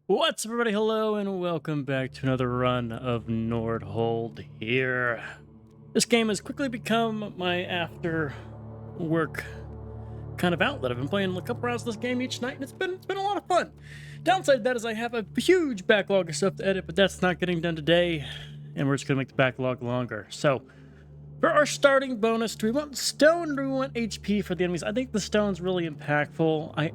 What's up, everybody? Hello, and welcome back to another run of Nordhold here. This game has quickly become my after work kind of outlet. I've been playing a couple rounds of this game each night, and it's been a lot of fun. Downside to that is I have a huge backlog of stuff to edit, but that's not getting done today, and we're just gonna make the backlog longer. So, for our starting bonus, do we want stone or do we want HP for the enemies? I think the stone's really impactful. I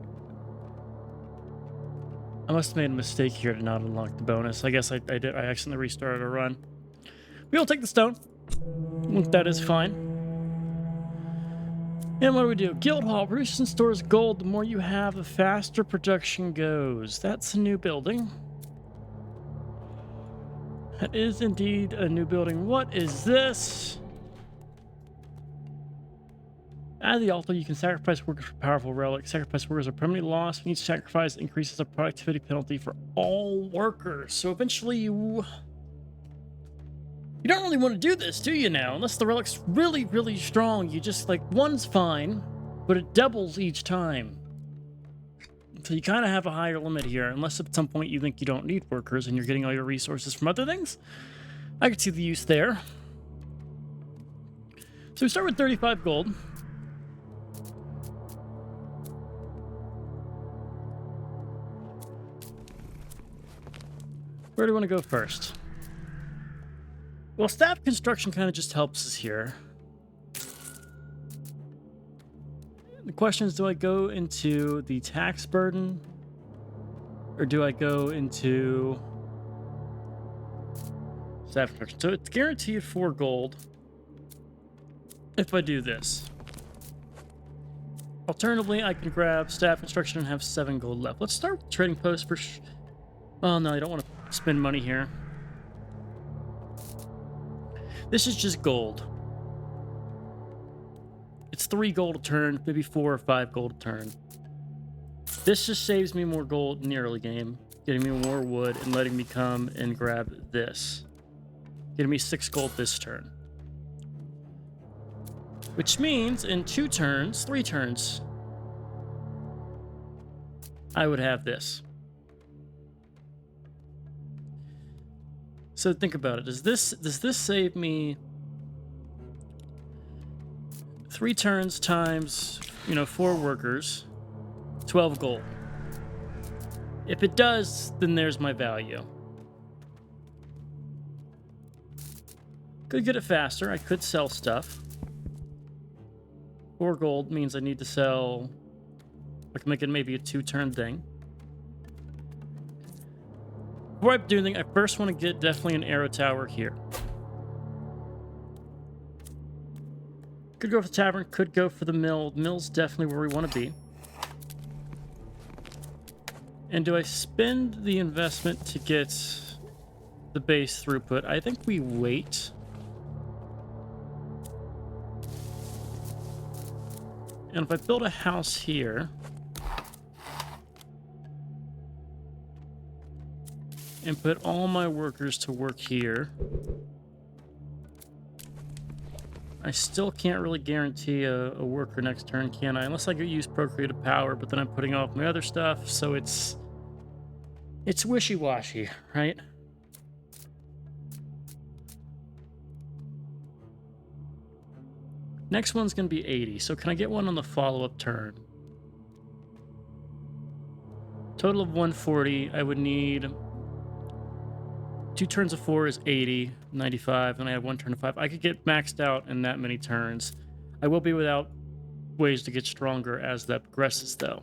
must have made a mistake here to not unlock the bonus. I guess I did. I accidentally restarted a run. We'll take the stone. That is fine. And what do we do? Guild Hall produces and stores gold. The more you have, the faster production goes. That's a new building. That is indeed a new building. What is this? At the altar, you can sacrifice workers for powerful relics. Sacrifice workers are permanently lost. When each sacrifice increases the productivity penalty for all workers. So eventually you don't really want to do this, do you now? Unless the relic's really, really strong. You just, like, one's fine, but it doubles each time. So you kind of have a higher limit here, unless at some point you think you don't need workers and you're getting all your resources from other things. I could see the use there. So we start with 35 gold. Where do we want to go first? Well, staff construction kind of just helps us here. The question is, do I go into the tax burden? Or do I go into staff construction? So it's guaranteed 4 gold if I do this. Alternatively, I can grab staff construction and have 7 gold left. Let's start with trading post for... Oh, no, I don't want to spend money here. This is just gold. It's 3 gold a turn, maybe 4 or 5 gold a turn. This just saves me more gold in the early game, getting me more wood and letting me come and grab this. Getting me 6 gold this turn. Which means in 3 turns, I would have this. So think about it. Does this save me 3 turns times, 4 workers, 12 gold? If it does, then there's my value. Could get it faster. I could sell stuff. 4 gold means I need to sell. I can make it maybe a 2-turn thing. Before I do anything, I first want to get definitely an arrow tower here. Could go for the tavern, could go for the mill. The mill's definitely where we want to be. And do I spend the investment to get the base throughput? I think we wait. And if I build a house here... and put all my workers to work here, I still can't really guarantee a worker next turn, can I? Unless I could use procreative power, but then I'm putting off my other stuff, so it's wishy-washy, right? Next one's going to be 80, so can I get one on the follow-up turn? Total of 140, I would need... 2 turns of 4 is 80, 95, and I have 1 turn of 5. I could get maxed out in that many turns. I will be without ways to get stronger as that progresses, though.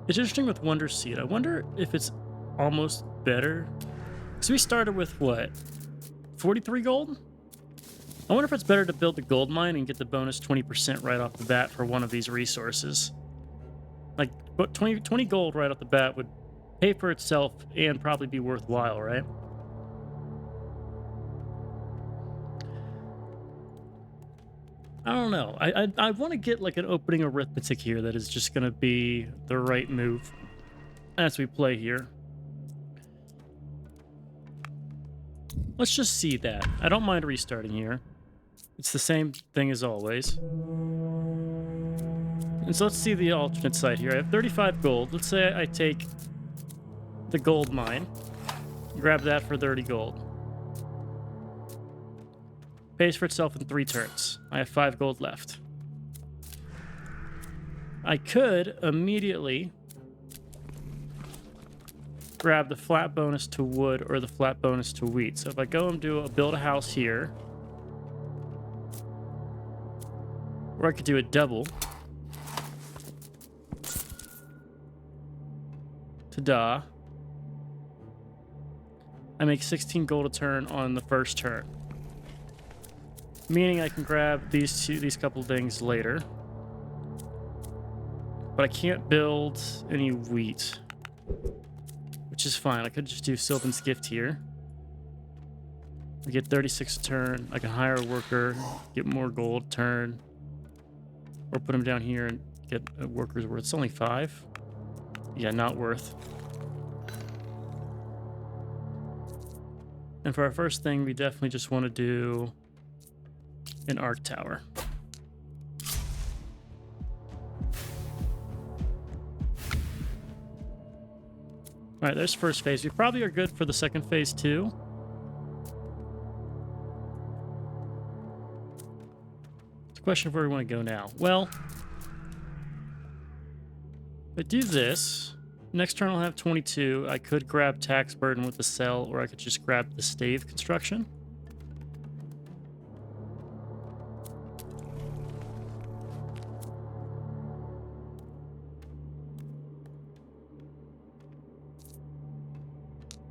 It's interesting with Wonder Seed. I wonder if it's almost better. Because we started with, what, 43 gold? I wonder if it's better to build the gold mine and get the bonus 20% right off the bat for one of these resources. Like, but 20 gold right off the bat would pay for itself and probably be worthwhile, right? I don't know. I want to get like an opening arithmetic here that is just going to be the right move as we play here. Let's just see that. I don't mind restarting here. It's the same thing as always. And so let's see the alternate side here. I have 35 gold. Let's say I take the gold mine, grab that for 30 gold. Pays for itself in 3 turns. I have 5 gold left. I could immediately grab the flat bonus to wood or the flat bonus to wheat. So if I go and build a house here, or I could do a double to Da. I make 16 gold a turn on the first turn, meaning I can grab these couple things later. But I can't build any wheat, which is fine. I could just do Sylvan's Gift here. I get 36 a turn. I can hire a worker, get more gold a turn, or put him down here and get a worker's worth. It's only 5. Yeah, not worth. And for our first thing, we definitely just want to do an arc tower. All right, there's first phase. We probably are good for the second phase too. It's a question of where we want to go now. Well, if I do this, next turn I'll have 22. I could grab tax burden with the cell, or I could just grab the stave construction.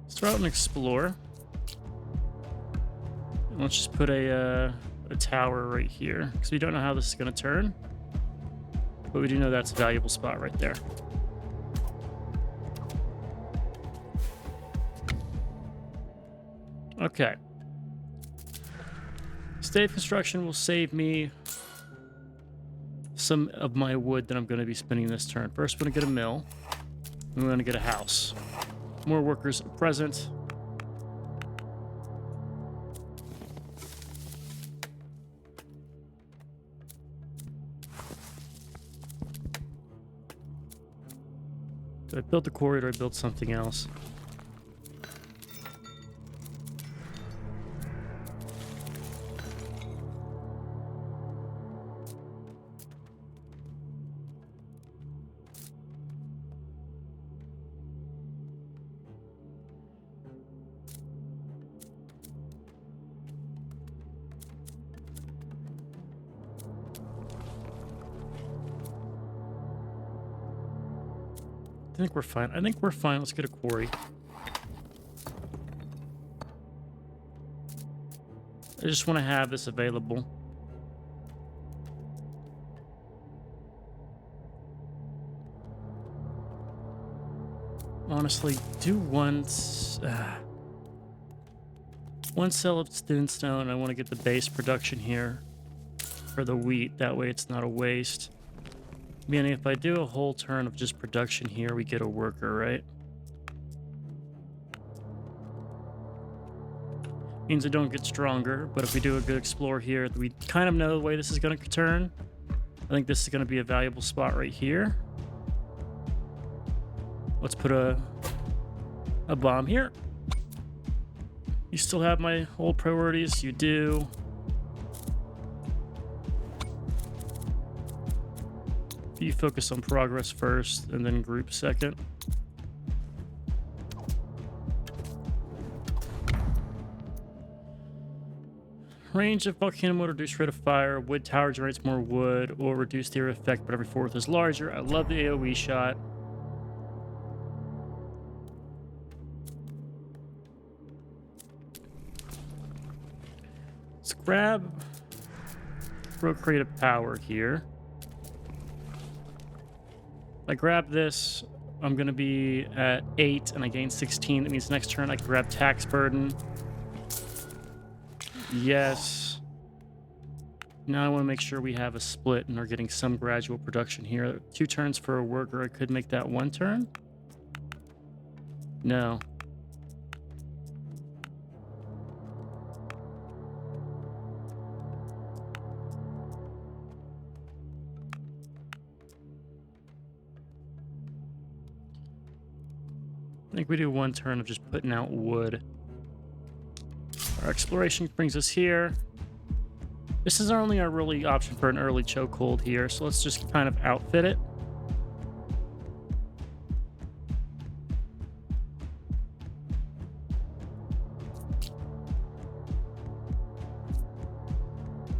Let's throw out and explore. And let's just put a tower right here, because we don't know how this is going to turn. But we do know that's a valuable spot right there. Okay. Stave construction will save me some of my wood that I'm going to be spending this turn. First, we're going to get a mill. And we're going to get a house. More workers present. Do I build the quarry or do I build something else? I think we're fine. I think we're fine. Let's get a quarry. I just want to have this available. Honestly, do one cell of stone. I want to get the base production here for the wheat. That way it's not a waste. Meaning if I do a whole turn of just production here, we get a worker, right? Means I don't get stronger, but if we do a good explore here, we kind of know the way this is going to turn. I think this is going to be a valuable spot right here. Let's put a bomb here. You still have my old priorities? You do. You focus on progress first and then group second. Range of volcano mode, reduced rate of fire. Wood tower generates more wood, or reduced area effect, but every fourth is larger. I love the AoE shot. Let's grab procreative power here. I grab this, I'm going to be at 8 and I gain 16. That means next turn I can grab tax burden. Yes. Now I want to make sure we have a split and are getting some gradual production here. 2 turns for a worker. I could make that 1 turn. No. I think we do one turn of just putting out wood. Our exploration brings us here. This is only our really option for an early chokehold here, so let's just kind of outfit it.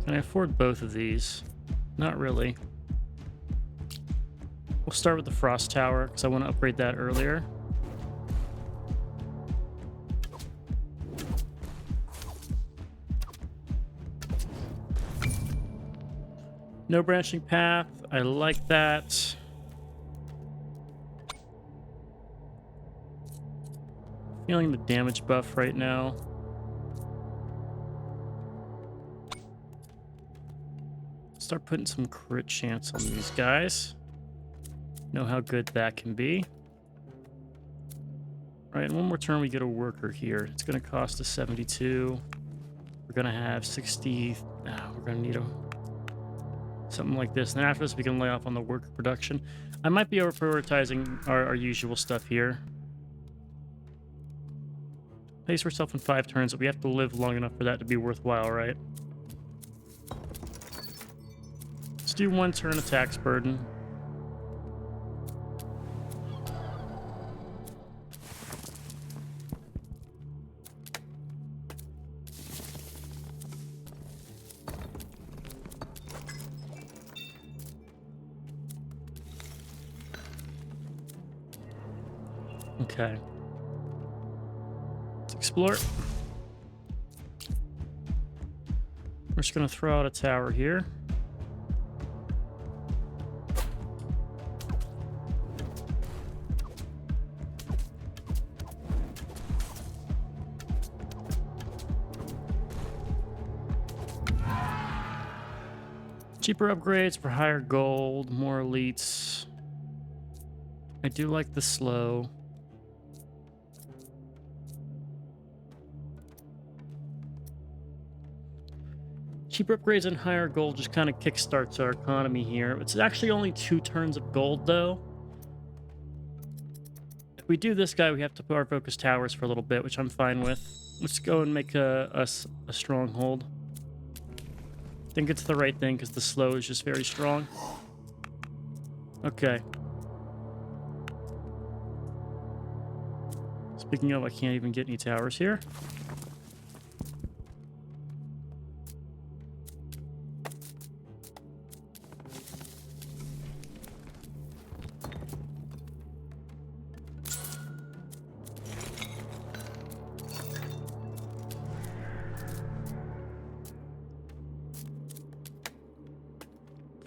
Can I afford both of these? Not really. We'll start with the Frost Tower, because I want to upgrade that earlier. No branching path. I like that. Feeling the damage buff right now. Start putting some crit chance on these guys. Know how good that can be. All right, and one more turn we get a worker here. It's going to cost us 72. We're going to have 60. We're going to need something like this. And then after this, we can lay off on the worker production. I might be over prioritizing our usual stuff here. Place yourself in 5 turns, but we have to live long enough for that to be worthwhile, right? Let's do 1 turn of tax burden. Okay. Let's explore. We're just going to throw out a tower here. Cheaper upgrades for higher gold, more elites. I do like the slow. Cheaper upgrades and higher gold just kind of kickstarts our economy here. It's actually only 2 turns of gold, though. If we do this guy, we have to put our focus towers for a little bit, which I'm fine with. Let's go and make a stronghold. I think it's the right thing because the slow is just very strong. Okay. Speaking of, I can't even get any towers here.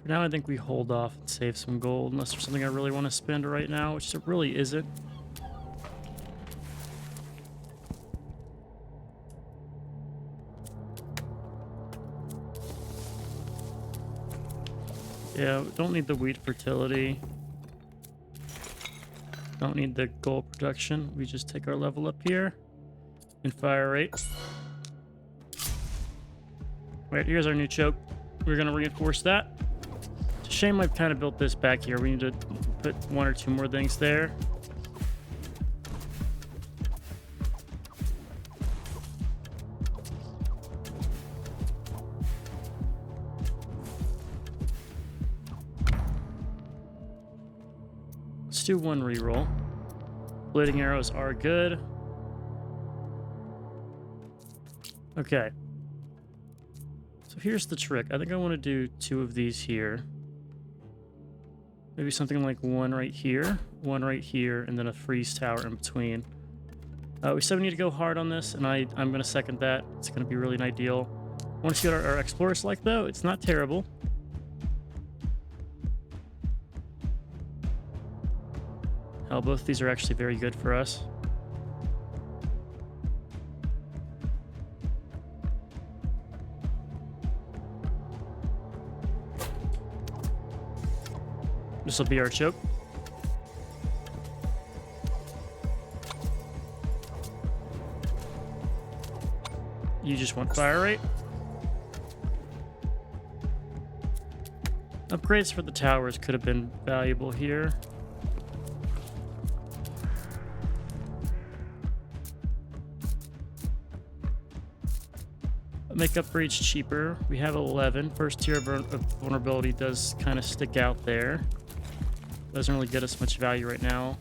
For now, I think we hold off and save some gold, unless there's something I really want to spend right now, which there really isn't. Yeah, don't need the wheat fertility. Don't need the gold production. We just take our level up here and fire rate. Right, here's our new choke. We're going to reinforce that. It's a shame I've kind of built this back here. We need to put 1 or 2 more things there. Let's do 1 reroll. Blading arrows are good. Okay. So here's the trick. I think I want to do 2 of these here. Maybe something like 1 right here, 1 right here, and then a freeze tower in between. We still need to go hard on this, and I'm going to second that. It's going to be really ideal. I want to see what our explorers like, though. It's not terrible. Hell, both of these are actually very good for us. This will be our choke. You just want fire rate. Upgrades for the towers could have been valuable here. make upgrades cheaper. We have 11. First tier of vulnerability does kind of stick out there. Doesn't really get us much value right now.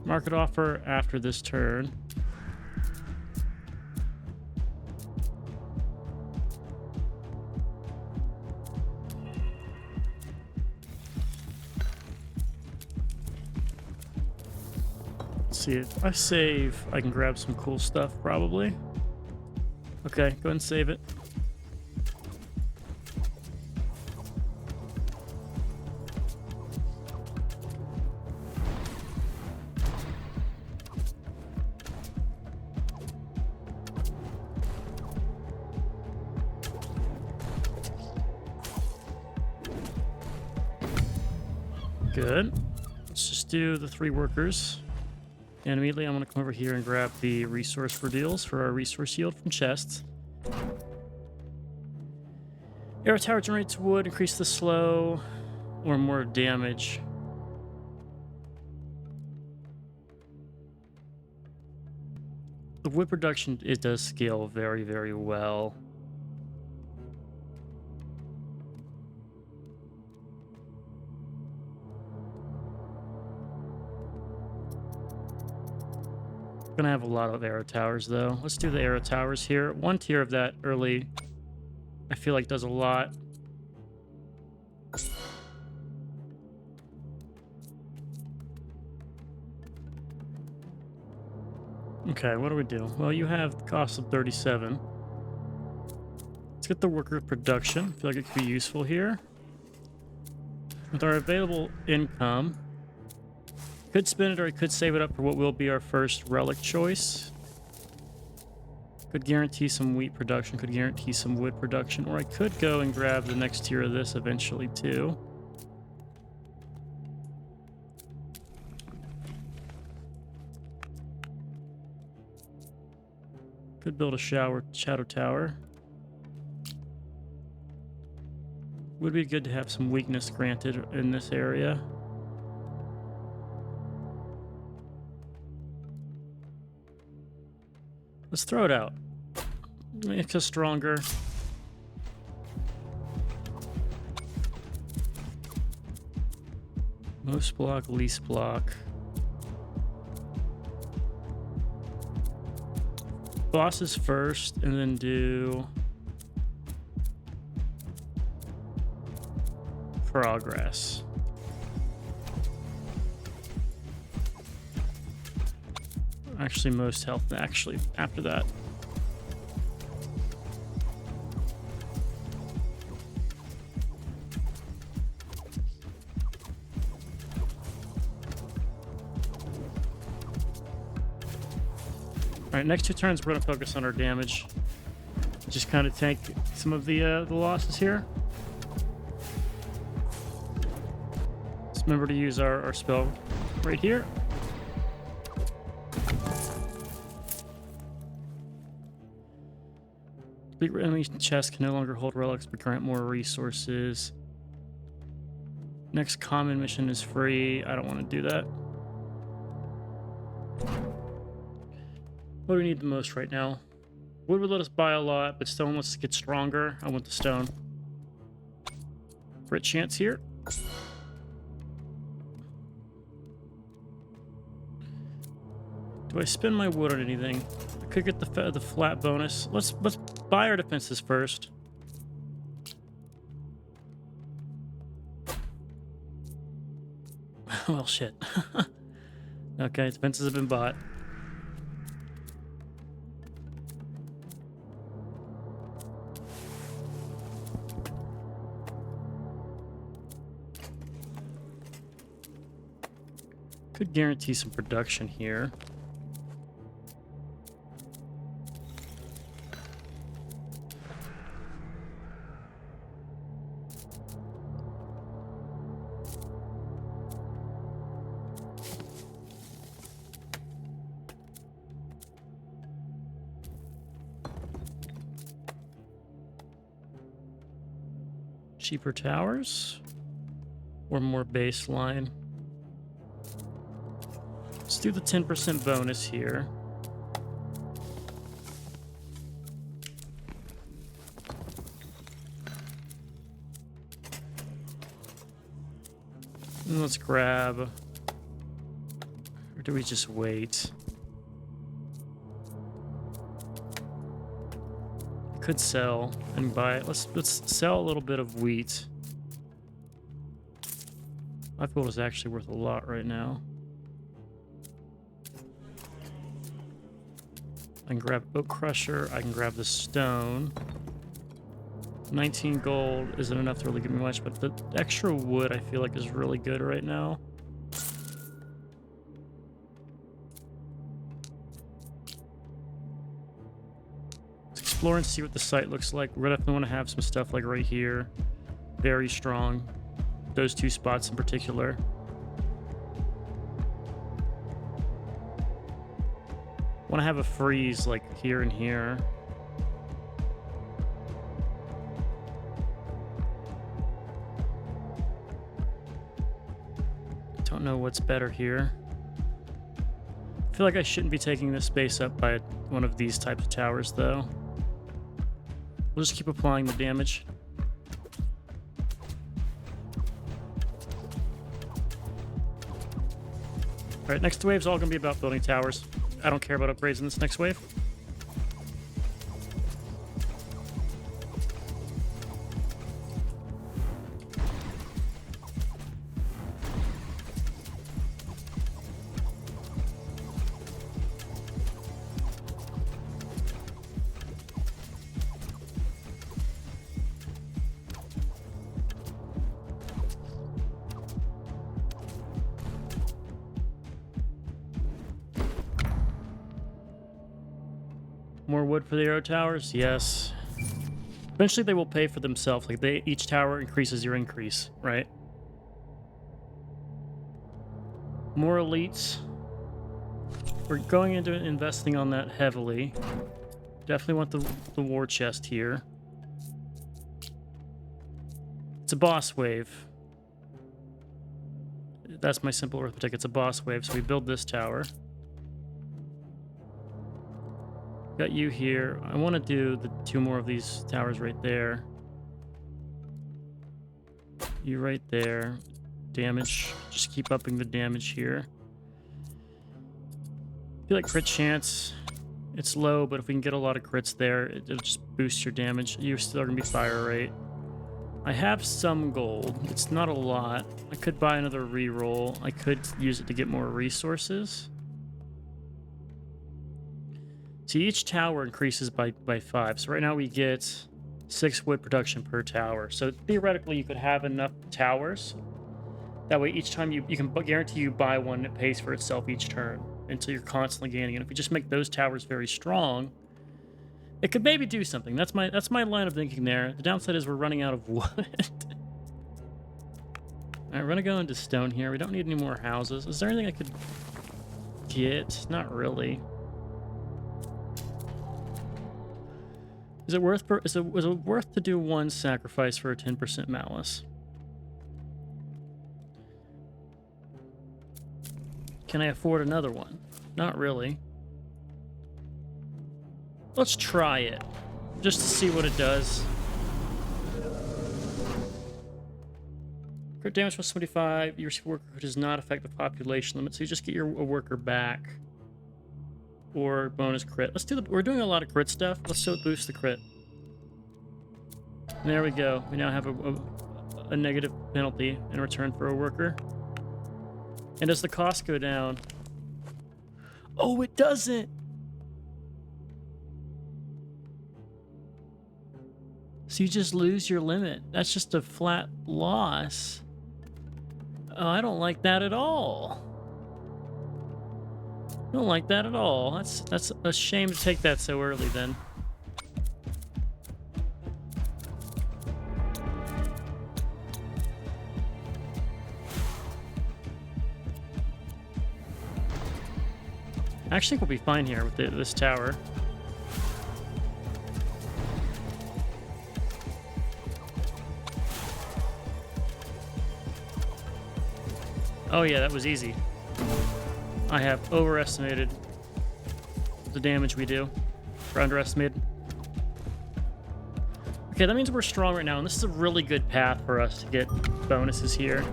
Market offer after this turn. Let's see, if I save, I can grab some cool stuff probably. Okay, go ahead and save it. Good. Let's just do the 3 workers. And immediately I'm going to come over here and grab the resource for deals for our resource yield from chests. Arrow tower generates wood, increase the slow, or more damage. The wood production, it does scale very, very well. Gonna have a lot of arrow towers though. Let's do the arrow towers here. 1 tier of that early, I feel like does a lot. Okay, what do we do? Well, you have the cost of 37. Let's get the worker production. I feel like it could be useful here. With our available income, could spend it or I could save it up for what will be our first relic choice. Could guarantee some wheat production, could guarantee some wood production, or I could go and grab the next tier of this eventually too. Could build a shadow tower. Would be good to have some weakness granted in this area. Let's throw it out. Make us stronger. Most block, least block. Bosses first, and then do progress. Actually, most health actually after that. All right, next 2 turns we're gonna focus on our damage. Just kind of tank some of the losses here. Just remember to use our spell right here. Complete enemy chest can no longer hold relics but grant more resources. Next common mission is free. I don't want to do that. What do we need the most right now? Wood would let us buy a lot, but stone wants to get stronger. I want the stone. Crit chance here. Do I spend my wood on anything? I could get the flat bonus. Let's buy our defenses first. Well, shit. Okay, defenses have been bought. Could guarantee some production here. Cheaper towers or more baseline? Let's do the 10% bonus here. And let's grab... Or do we just wait? Could sell and buy. Let's sell a little bit of wheat. 5 gold is actually worth a lot right now. I can grab oak crusher. I can grab the stone. 19 gold isn't enough to really give me much, but the extra wood I feel like is really good right now. Let's explore and see what the site looks like. We're definitely want to have some stuff like right here. Very strong. Those 2 spots in particular. Want to have a freeze like here and here. Don't know what's better here. I feel like I shouldn't be taking this space up by one of these types of towers, though. We'll just keep applying the damage. All right, next wave's all going to be about building towers. I don't care about upgrades in this next wave. More wood for the arrow towers? Yes. Eventually they will pay for themselves. Like each tower increases your increase, right? More elites. We're going into investing on that heavily. Definitely want the war chest here. It's a boss wave. That's my simple arithmetic. It's a boss wave, so we build this tower. Got you here. I want to do the 2 more of these towers right there. You right there. Damage. Just keep upping the damage here. I feel like crit chance. It's low, but if we can get a lot of crits there, it'll just boost your damage. You're still going to be fire rate. I have some gold. It's not a lot. I could buy another reroll. I could use it to get more resources. See, each tower increases by 5. So right now we get 6 wood production per tower. So theoretically, you could have enough towers. That way, each time you can guarantee you buy one, it pays for itself each turn until you're constantly gaining. And if we just make those towers very strong, it could maybe do something. That's my line of thinking there. The downside is we're running out of wood. All right, we're gonna go into stone here. We don't need any more houses. Is there anything I could get? Not really. Is it worth to do 1 sacrifice for a 10% malice? Can I afford another one? Not really. Let's try it, just to see what it does. Crit damage plus 25. You receive a worker who does not affect the population limit, so you just get a worker back. Or bonus crit. We're doing a lot of crit stuff. Let's boost the crit. There we go. We now have a negative penalty in return for a worker. And does the cost go down? Oh, it doesn't! So you just lose your limit. That's just a flat loss. Oh, I don't like that at all. I don't like that at all. That's a shame to take that so early then. I actually think we'll be fine here with this tower. Oh yeah, that was easy. I have overestimated the damage we do, or underestimated. Okay, that means we're strong right now, and this is a really good path for us to get bonuses here.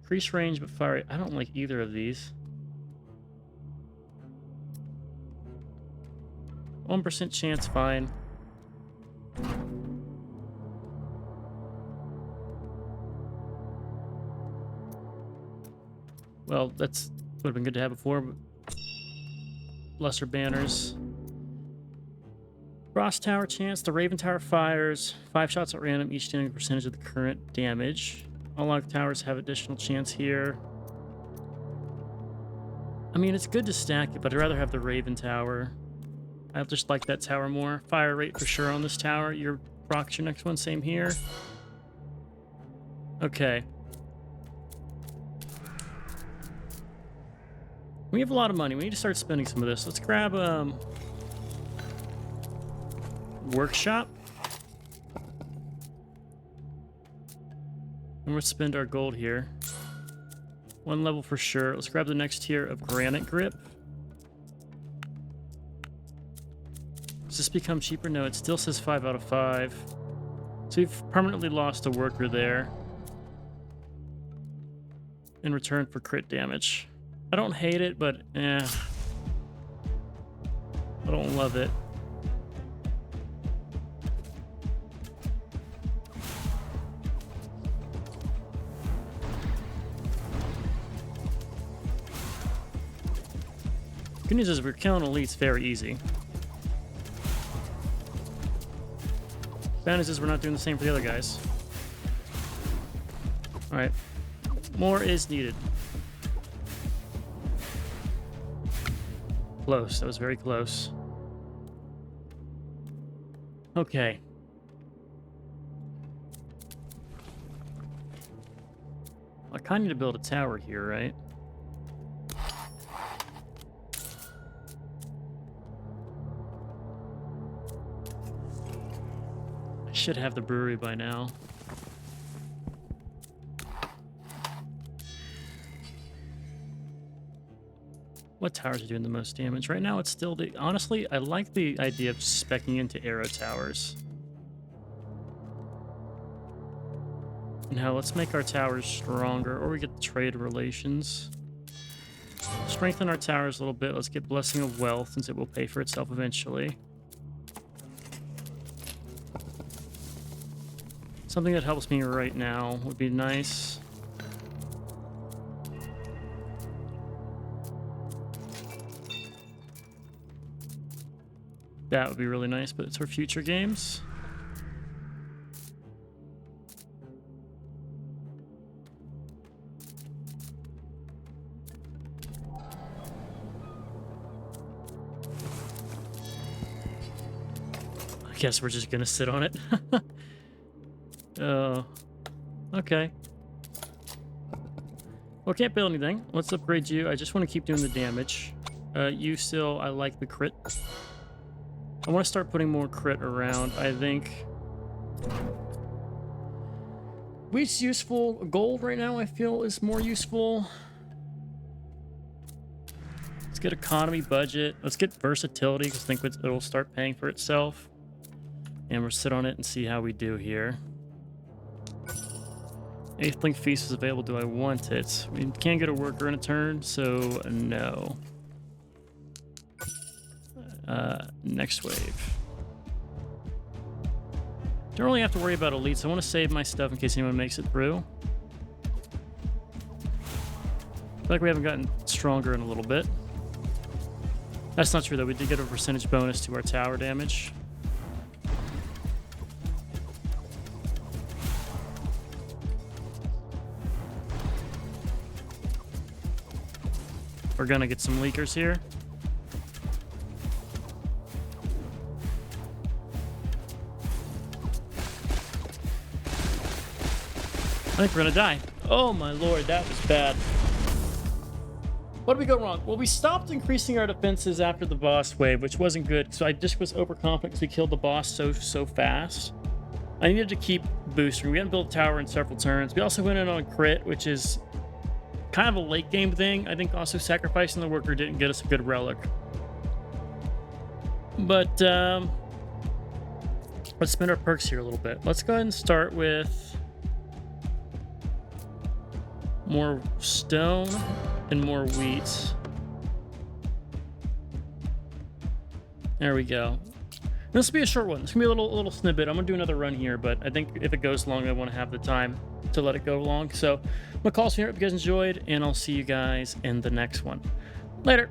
Increase range, but fire rate. I don't like either of these. 1% chance, fine. Well, that's would have been good to have before, but lesser banners. Frost Tower chance. The Raven Tower fires 5 shots at random, each dealing a percentage of the current damage. Unlocked towers have additional chance here. I mean, it's good to stack it, but I'd rather have the Raven Tower. I just like that tower more. Fire rate for sure on this tower. Your rock's your next one. Same here. Okay. We have a lot of money. We need to start spending some of this. Let's grab workshop. And we'll spend our gold here. 1 level for sure. Let's grab the next tier of granite grip. Does this become cheaper? No, it still says 5 out of 5. So we've permanently lost a worker there. In return for crit damage. I don't hate it, but I don't love it. Good news is we're killing elites very easy. Bad news is we're not doing the same for the other guys. Alright. More is needed. Close. That was very close. Okay. I kind of need to build a tower here, right? I should have the brewery by now. What towers are doing the most damage? Right now, it's still the... Honestly, I like the idea of speccing into arrow towers. Now, let's make our towers stronger, or we get trade relations. Strengthen our towers a little bit. Let's get Blessing of Wealth, since it will pay for itself eventually. Something that helps me right now would be nice. That would be really nice, but it's for future games. I guess we're just gonna sit on it. Okay. Well, can't build anything. Let's upgrade you. I just want to keep doing the damage. You still, I like the crit. I want to start putting more crit around, I think. Wheat's useful. Gold right now, I feel, is more useful. Let's get economy, budget. Let's get versatility, because I think it'll start paying for itself. And we'll sit on it and see how we do here. 8th Link Feast is available. Do I want it? We can't get a worker in a turn, so no. Next wave. Don't really have to worry about elites. I want to save my stuff in case anyone makes it through. I feel like we haven't gotten stronger in a little bit. That's not true, though. We did get a percentage bonus to our tower damage. We're gonna get some leakers here. I think we're gonna die. Oh my lord, that was bad. What did we go wrong? Well, we stopped increasing our defenses after the boss wave, which wasn't good. So I just was overconfident because we killed the boss so fast. I needed to keep boosting. We hadn't built a tower in several turns. We also went in on crit, which is kind of a late game thing. I think also sacrificing the worker didn't get us a good relic. But let's spin our perks here a little bit. Let's go ahead and start with more stone and more wheat. There we go. This will be a short one. This can be a little snippet. I'm gonna do another run here, but I think if it goes long, I want to have the time to let it go long. So I'm gonna call this here. Hope you guys enjoyed, and I'll see you guys in the next one. Later.